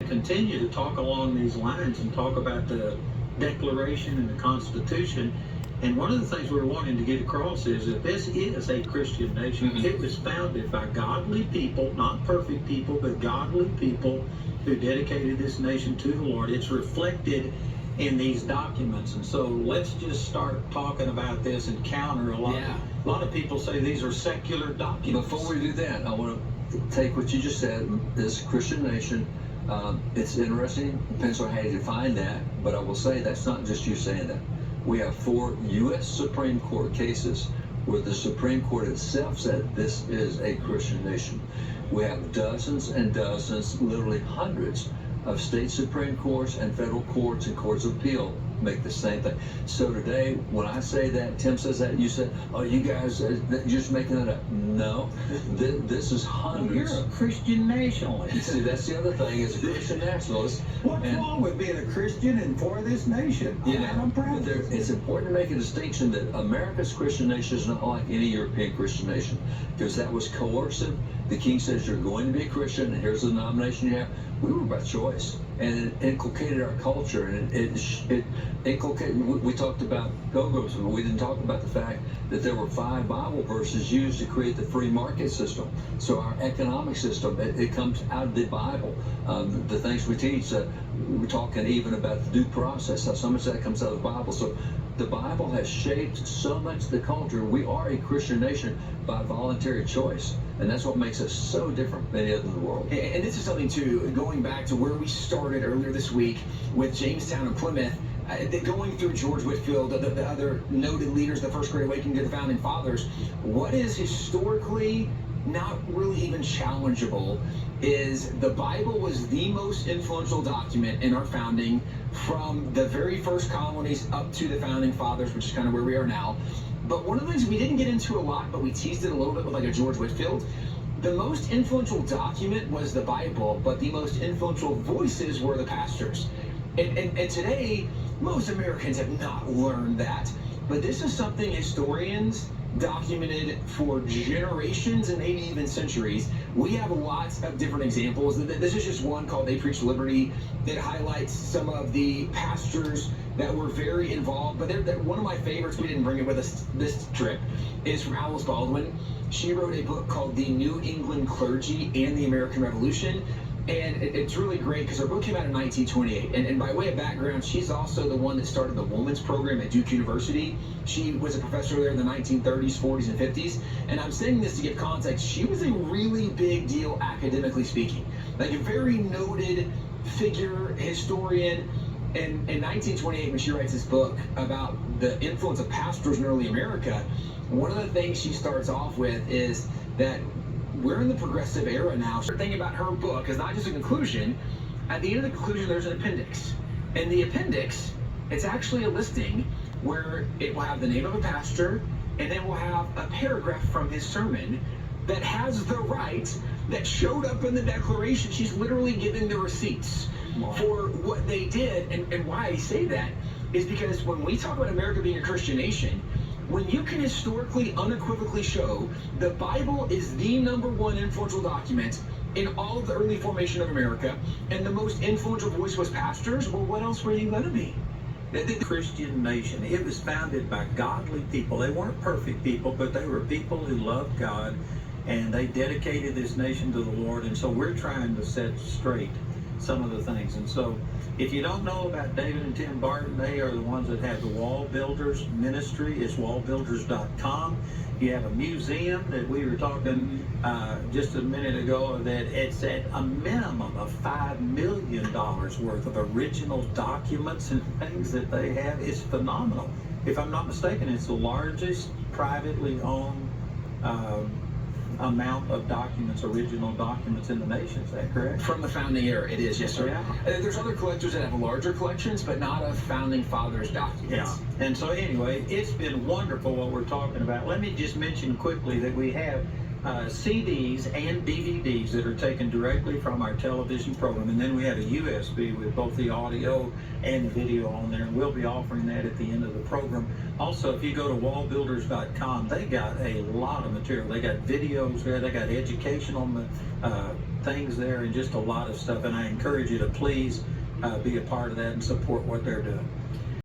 Continue to talk along these lines and talk about the Declaration and the Constitution. And one of the things we're wanting to get across is that this is a Christian nation. Mm-hmm. It was founded by godly people, not perfect people, but godly people who dedicated this nation to the Lord. It's reflected in these documents. And so let's just start talking about this and counter a lot. Yeah. A lot of people say these are secular documents. Before we do that, I want to take what you just said, this Christian nation. It's interesting, depends on how you define that, but I will say that's not just you saying that. We have 4 U.S. Supreme Court cases where the Supreme Court itself said this is a Christian nation. We have dozens and dozens, literally hundreds of state Supreme Courts and federal courts and courts of appeal make the same thing. So today, when I say that, Tim says that, you said, oh, you guys, you're just making that up. No, this is hundreds. You're a Christian nationalist. See, that's the other thing, is a Christian nationalist. What's wrong with being a Christian and for this nation? Yeah, I'm proud of it. It's important to make a distinction that America's Christian nation is not like any European Christian nation, because that was coercive. The king says you're going to be a Christian, and here's the denomination you have. We were by choice, and it inculcated our culture, and it inculcated. We talked about pilgrims, but we didn't talk about the fact that there were 5 Bible verses used to create the free market system. So our economic system, it comes out of the Bible. The things we teach, we're talking even about the due process, how so much of that comes out of the Bible. So the Bible has shaped so much of the culture. We are a Christian nation by voluntary choice, and that's what makes us so different from any other in the world. And this is something, too, going back to where we started earlier this week with Jamestown and Plymouth, going through George Whitefield, the other noted leaders, the First Great Awakening to the Founding Fathers. What is historically not really even challengeable is the Bible was the most influential document in our founding, from the very first colonies up to the Founding Fathers, which is kind of where we are now. But one of the things we didn't get into a lot, but we teased it a little bit with like a George Whitefield, the most influential document was the Bible, but the most influential voices were the pastors. And today, most Americans have not learned that. But this is something historians documented for generations and maybe even centuries. We have lots of different examples. This is just one called They Preach Liberty that highlights some of the pastors that were very involved. But one of my favorites, we didn't bring it with us this trip, is from Alice Baldwin. She wrote a book called The New England Clergy and the American Revolution. And it's really great because her book came out in 1928. And by way of background, she's also the one that started the women's program at Duke University. She was a professor there in the 1930s, 40s, and 50s. And I'm saying this to give context. She was a really big deal academically speaking. Like a very noted figure, historian. And in 1928, when she writes this book about the influence of pastors in early America, one of the things she starts off with is that we're in the progressive era now. The thing about her book is not just a conclusion. At the end of the conclusion, there's an appendix. And the appendix, it's actually a listing where it will have the name of a pastor, and then we'll have a paragraph from his sermon that has the right that showed up in the Declaration. She's literally giving the receipts for what they did. And why I say that is because when we talk about America being a Christian nation, when you can historically, unequivocally show the Bible is the #1 influential document in all of the early formation of America, and the most influential voice was pastors, well, what else were you going to be? The Christian nation, it was founded by godly people. They weren't perfect people, but they were people who loved God, and they dedicated this nation to the Lord. And so we're trying to set straight some of the things. And so if you don't know about David and Tim Barton, they are the ones that have the Wall Builders Ministry. It's wallbuilders.com. You have a museum that we were talking just a minute ago that it's at a minimum of $5 million worth of original documents and things that they have. It's phenomenal. If I'm not mistaken, it's the largest privately owned amount of documents, original documents in the nation. Is that correct? From the founding era, it is, yes, sir. Yeah. There's other collectors that have larger collections, but not of founding fathers documents. Yeah. And so anyway, it's been wonderful what we're talking about. Let me just mention quickly that we have CDs and DVDs that are taken directly from our television program, and then we have a USB with both the audio and the video on there, and we'll be offering that at the end of the program. Also, if you go to wallbuilders.com, they got a lot of material. They got videos there, they got educational things there and just a lot of stuff. And I encourage you to please be a part of that and support what they're doing.